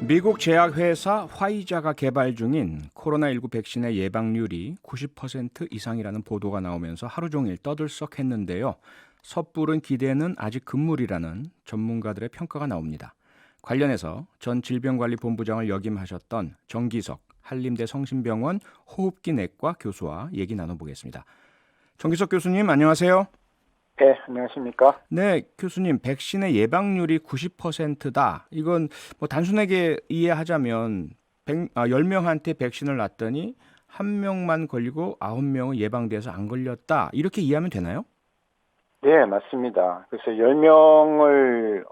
미국 제약회사 화이자가 개발 중인 코로나19 백신의 예방률이 90% 이상이라는 보도가 나오면서 하루 종일 떠들썩했는데요. 섣부른 기대는 아직 금물이라는 전문가들의 평가가 나옵니다. 관련해서 전 질병관리본부장을 역임하셨던 정기석 한림대 성심병원 호흡기 내과 교수와 얘기 나눠보겠습니다. 정기석 교수님 안녕하세요. 네, 안녕하십니까? 네, 교수님, 백신의 예방률이 90%다. 이건 뭐 단순하게 이해하자면 10명한테 백신을 놨더니 한 명만 걸리고 9명은 예방돼서 안 걸렸다. 이렇게 이해하면 되나요? 네, 맞습니다. 그래서 10명을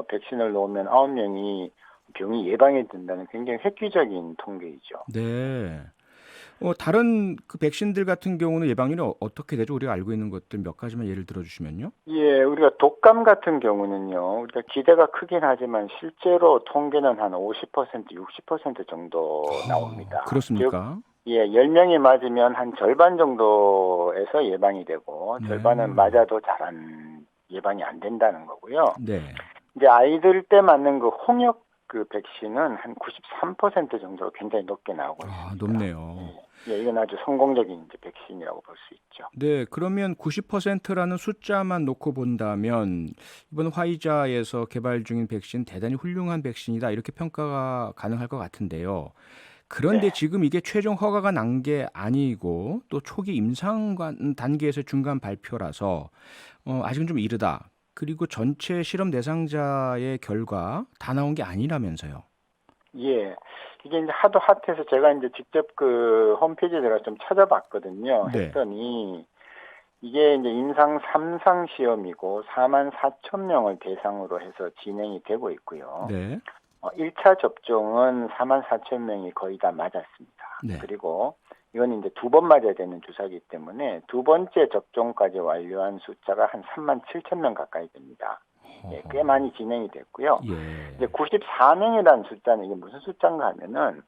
백신을 놓으면 9명이 병이 예방이 된다는 굉장히 획기적인 통계이죠. 네. 다른 그 백신들 같은 경우는 예방률이 어떻게 되죠? 우리가 알고 있는 것들 몇 가지만 예를 들어 주시면요. 예, 우리가 독감 같은 경우는요, 우리가 기대가 크긴 하지만 실제로 통계는 한 50%, 60% 정도 나옵니다. 즉, 그렇습니까? 예, 10명이 맞으면 한 절반 정도에서 예방이 되고, 네. 절반은 맞아도 예방이 안 된다는 거고요. 네. 이제 아이들 때 맞는 그 홍역 그 백신은 한 93% 정도로 굉장히 높게 나오고 있습니다. 높네요. 예, 이건 아주 성공적인 이제 백신이라고 볼 수 있죠. 네, 그러면 90%라는 숫자만 놓고 본다면 이번 화이자에서 개발 중인 백신 대단히 훌륭한 백신이다 이렇게 평가가 가능할 것 같은데요. 그런데 네. 지금 이게 최종 허가가 난 게 아니고 또 초기 임상 단계에서 중간 발표라서 아직은 좀 이르다. 그리고 전체 실험 대상자의 결과 다 나온 게 아니라면서요. 예. 이게 이제 하도 핫해서 제가 이제 직접 그 홈페이지에 제가 좀 찾아봤거든요. 네, 했더니 이게 이제 임상 3상 시험이고 4만 4천 명을 대상으로 해서 진행이 되고 있고요. 네, 1차 접종은 4만 4천 명이 거의 다 맞았습니다. 네. 그리고 이건 이제 2번 맞아야 되는 주사이기 때문에 두 번째 접종까지 완료한 숫자가 한 3만 7천 명 가까이 됩니다. 예, 꽤 어허. 많이 진행이 됐고요. 예. 이제 94명이라는 숫자는 이게 무슨 숫자인가 하면은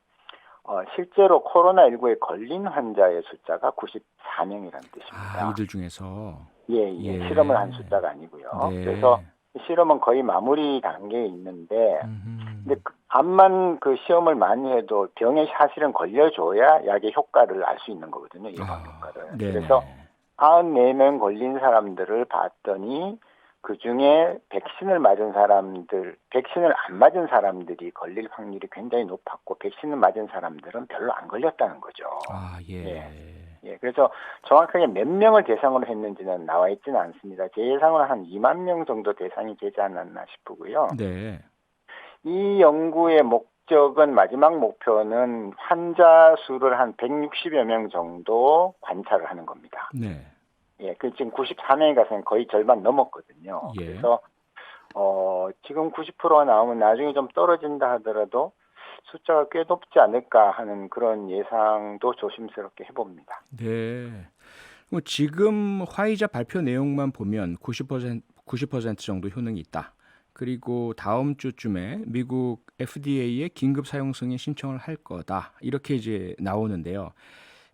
실제로 코로나19에 걸린 환자의 숫자가 94명이라는 뜻입니다. 이들 중에서 예, 예. 실험을 한 예. 숫자가 아니고요. 그래서 네. 실험은 거의 마무리 단계에 있는데 근데 음흠. 암만 그 시험을 많이 해도 병에 사실은 걸려줘야 약의 효과를 알 수 있는 거거든요. 예방 효과를. 그래서 네네. 94명 걸린 사람들을 봤더니 그중에 백신을 안 맞은 사람들이 걸릴 확률이 굉장히 높았고 백신을 맞은 사람들은 별로 안 걸렸다는 거죠. 예. 예. 예. 그래서 정확하게 몇 명을 대상으로 했는지는 나와 있지는 않습니다. 제 예상은 한 2만 명 정도 대상이 되지 않았나 싶고요. 네. 이 연구의 목적은 마지막 목표는 환자 수를 한 160여 명 정도 관찰을 하는 겁니다. 네. 예, 그 지금 94명이 가서 거의 절반 넘었거든요. 예. 그래서 지금 90%가 나오면 나중에 좀 떨어진다 하더라도 숫자가 꽤 높지 않을까 하는 그런 예상도 조심스럽게 해봅니다. 네. 뭐 지금 화이자 발표 내용만 보면 90% 정도 효능이 있다. 그리고 다음 주쯤에 미국 FDA에 긴급 사용 승인 신청을 할 거다. 이렇게 이제 나오는데요.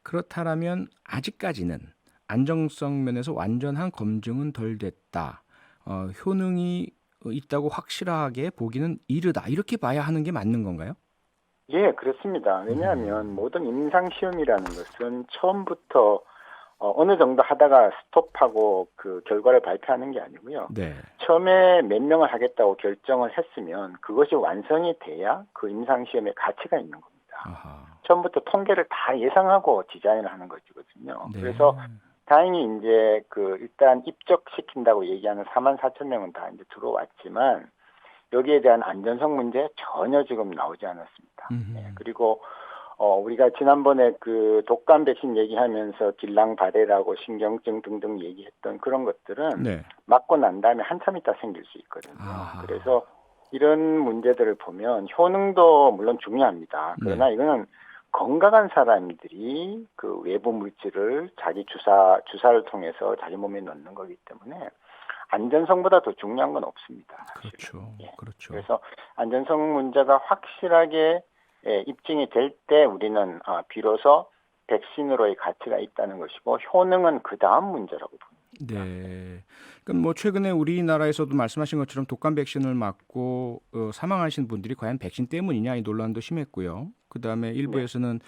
그렇다면 아직까지는 안정성 면에서 완전한 검증은 덜 됐다. 효능이 있다고 확실하게 보기는 이르다. 이렇게 봐야 하는 게 맞는 건가요? 예, 그렇습니다. 왜냐하면 모든 임상시험이라는 것은 처음부터 어느 정도 하다가 스톱하고 그 결과를 발표하는 게 아니고요. 네. 처음에 몇 명을 하겠다고 결정을 했으면 그것이 완성이 돼야 그 임상시험에 가치가 있는 겁니다. 아하. 처음부터 통계를 다 예상하고 디자인을 하는 것이거든요. 네. 그래서 다행히 이제 그 일단 입적시킨다고 얘기하는 4만 4천 명은 다 이제 들어왔지만 여기에 대한 안전성 문제 전혀 지금 나오지 않았습니다. 예, 음흠. 그리고 우리가 지난번에 그 독감 백신 얘기하면서 길랑 바레라고 신경증 등등 얘기했던 그런 것들은 네. 맞고 난 다음에 한참 있다 생길 수 있거든요. 아하. 그래서 이런 문제들을 보면 효능도 물론 중요합니다. 네. 그러나 이거는 건강한 사람들이 그 외부 물질을 자기 주사를 통해서 자기 몸에 넣는 거기 때문에 안전성보다 더 중요한 건 없습니다. 사실은. 그렇죠. 예. 그렇죠. 그래서 안전성 문제가 확실하게 입증이 될 때 우리는 비로소 백신으로의 가치가 있다는 것이고 효능은 그 다음 문제라고 봅니다. 네. 그럼 뭐 최근에 우리나라에서도 말씀하신 것처럼 독감 백신을 맞고 사망하신 분들이 과연 백신 때문이냐 이 논란도 심했고요. 그다음에 네. 일부에서는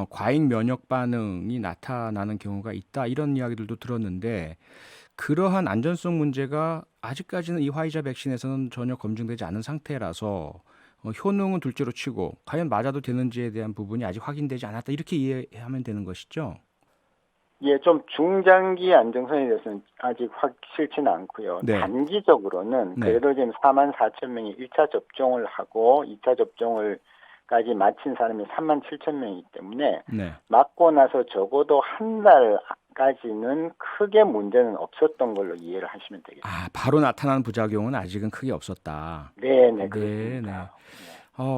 과잉 면역 반응이 나타나는 경우가 있다 이런 이야기들도 들었는데 그러한 안전성 문제가 아직까지는 이 화이자 백신에서는 전혀 검증되지 않은 상태라서 효능은 둘째로 치고 과연 맞아도 되는지에 대한 부분이 아직 확인되지 않았다 이렇게 이해하면 되는 것이죠. 예, 좀 중장기 안정성에 대해서는 아직 확실치는 않고요. 네, 단기적으로는 네, 그래도 지금 4만 4천 명이 1차 접종을 하고 2차 접종을까지 마친 사람이 3만 7천 명이기 때문에 네. 맞고 나서 적어도 한 달까지는 크게 문제는 없었던 걸로 이해를 하시면 아, 되겠습니다. 바로 나타나는 부작용은 아직은 크게 없었다. 네, 네, 네, 네. 그렇습니다.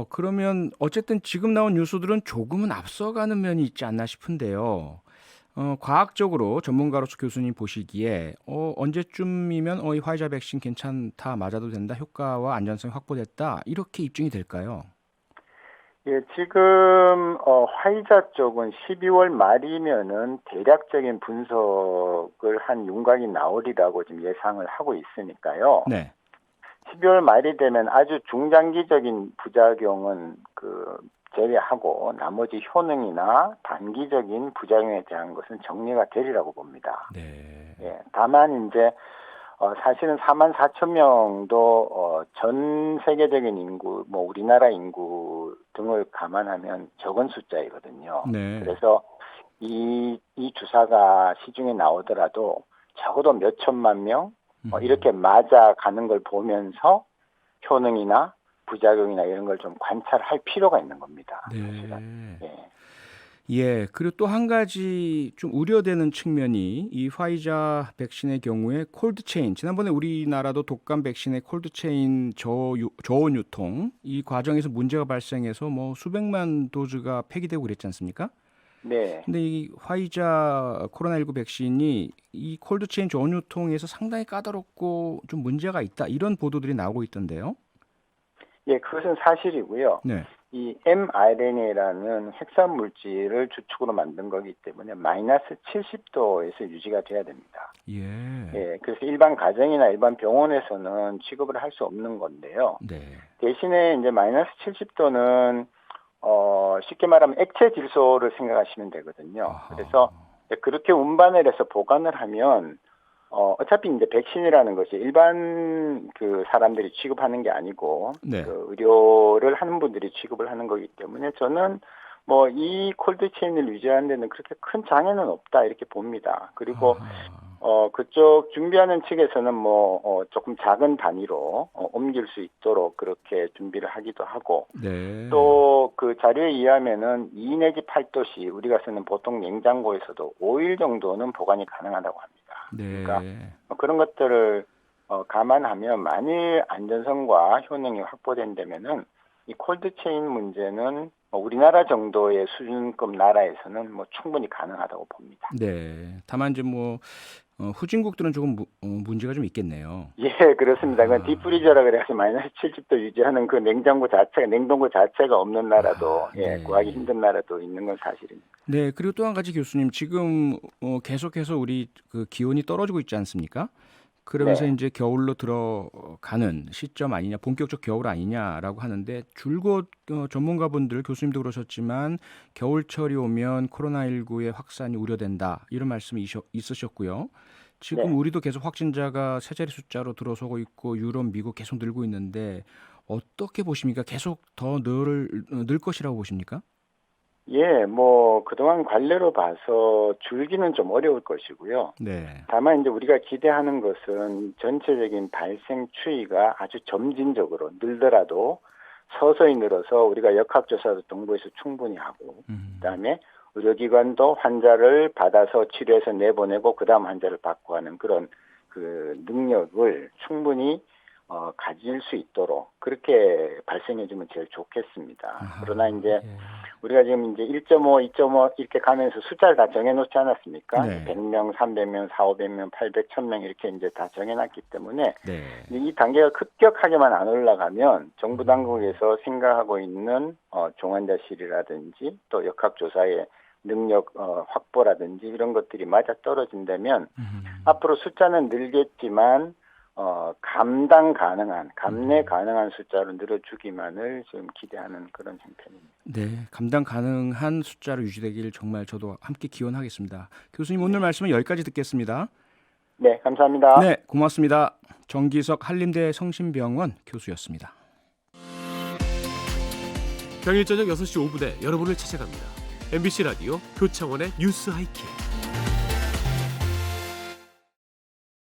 그러면 어쨌든 지금 나온 뉴스들은 조금은 앞서가는 면이 있지 않나 싶은데요. 과학적으로 전문가로서 교수님 보시기에 언제쯤이면 이 화이자 백신 괜찮다, 맞아도 된다, 효과와 안전성이 확보됐다 이렇게 입증이 될까요? 예, 지금 화이자 쪽은 12월 말이면은 대략적인 분석을 한 윤곽이 나오리라고 지금 예상을 하고 있으니까요. 네, 12월 말이 되면 아주 중장기적인 부작용은 제외하고 나머지 효능이나 단기적인 부작용에 대한 것은 정리가 되리라고 봅니다. 네, 예, 다만 이제 사실은 4만 4천 명도 전 세계적인 인구, 뭐 우리나라 인구 등을 감안하면 적은 숫자이거든요. 네, 그래서 이 주사가 시중에 나오더라도 적어도 몇 천만 명 이렇게 맞아가는 걸 보면서 효능이나 부작용이나 이런 걸 좀 관찰할 필요가 있는 겁니다. 사실은. 네. 예. 예, 그리고 또 한 가지 좀 우려되는 측면이 이 화이자 백신의 경우에 콜드체인, 지난번에 우리나라도 독감 백신의 콜드체인 저온 유통 이 과정에서 문제가 발생해서 뭐 수백만 도즈가 폐기되고 그랬지 않습니까? 네. 근데 이 화이자 코로나19 백신이 이 콜드체인 저온 유통에서 상당히 까다롭고 좀 문제가 있다 이런 보도들이 나오고 있던데요. 예, 그것은 사실이고요. 네. 이 mRNA라는 핵산 물질을 주축으로 만든 거기 때문에 마이너스 70도에서 유지가 돼야 됩니다. 예. 예, 그래서 일반 가정이나 일반 병원에서는 취급을 할 수 없는 건데요. 네. 대신에 이제 마이너스 70도는 쉽게 말하면 액체 질소를 생각하시면 되거든요. 그래서 아하. 그렇게 운반을 해서 보관을 하면 어차피 이제 백신이라는 것이 일반 사람들이 취급하는 게 아니고 네. 의료를 하는 분들이 취급을 하는 거기 때문에 저는 뭐 이 콜드 체인을 유지하는 데는 그렇게 큰 장애는 없다 이렇게 봅니다. 그리고 아하. 그쪽 준비하는 측에서는 조금 작은 단위로 옮길 수 있도록 그렇게 준비를 하기도 하고 네. 또 그 자료에 의하면은 2 내지 8도씨 우리가 쓰는 보통 냉장고에서도 5일 정도는 보관이 가능하다고 합니다. 그러니까 네. 그런 것들을 감안하면 만일 안전성과 효능이 확보된다면은 이 콜드체인 문제는 우리나라 정도의 수준급 나라에서는 뭐 충분히 가능하다고 봅니다. 네. 다만 이제 뭐 후진국들은 조금 문제가 좀 있겠네요. 예, 그렇습니다. 그 아, 딥프리저라 그래서 마이너스 70도 유지하는 그 냉동고 자체가 없는 나라도 예, 구하기 네. 힘든 나라도 있는 건 사실입니다. 네. 그리고 또 한 가지 교수님, 지금 계속해서 우리 그 기온이 떨어지고 있지 않습니까? 그러면서 네. 이제 겨울로 들어가는 시점 아니냐, 본격적 겨울 아니냐라고 하는데 줄곧 전문가분들, 교수님도 그러셨지만 겨울철이 오면 코로나19의 확산이 우려된다 이런 말씀이 있으셨고요. 지금 네. 우리도 계속 확진자가 세 자리 숫자로 들어서고 있고 유럽, 미국 계속 늘고 있는데 어떻게 보십니까? 계속 더 늘 것이라고 보십니까? 예, 뭐 그동안 관례로 봐서 줄기는 좀 어려울 것이고요. 네. 다만 이제 우리가 기대하는 것은 전체적인 발생 추이가 아주 점진적으로 늘더라도 서서히 늘어서 우리가 역학조사도 동부에서 충분히 하고 그다음에 의료기관도 환자를 받아서 치료해서 내보내고 그다음 환자를 받고 하는 그런 그 능력을 충분히 가질 수 있도록 그렇게 발생해주면 제일 좋겠습니다. 그러나 아하, 이제 예. 우리가 지금 이제 1.5, 2.5 이렇게 가면서 숫자를 다 정해놓지 않았습니까? 네. 100명, 300명, 4, 500명, 800, 1000명 이렇게 이제 다 정해놨기 때문에 네. 이 단계가 급격하게만 안 올라가면 정부 당국에서 생각하고 있는 종환자실이라든지 또 역학조사의 능력 확보라든지 이런 것들이 맞아 떨어진다면 앞으로 숫자는 늘겠지만 감당 가능한, 감내 가능한 숫자로 늘어주기만을 지금 기대하는 그런 형편입니다. 네, 감당 가능한 숫자로 유지되길 정말 저도 함께 기원하겠습니다. 교수님 오늘 말씀은 여기까지 듣겠습니다. 네, 감사합니다. 네, 고맙습니다. 정기석 한림대 성심병원 교수였습니다. 평일 저녁 6시 5분에 여러분을 찾아갑니다. MBC 라디오 표창원의 뉴스 하이킥.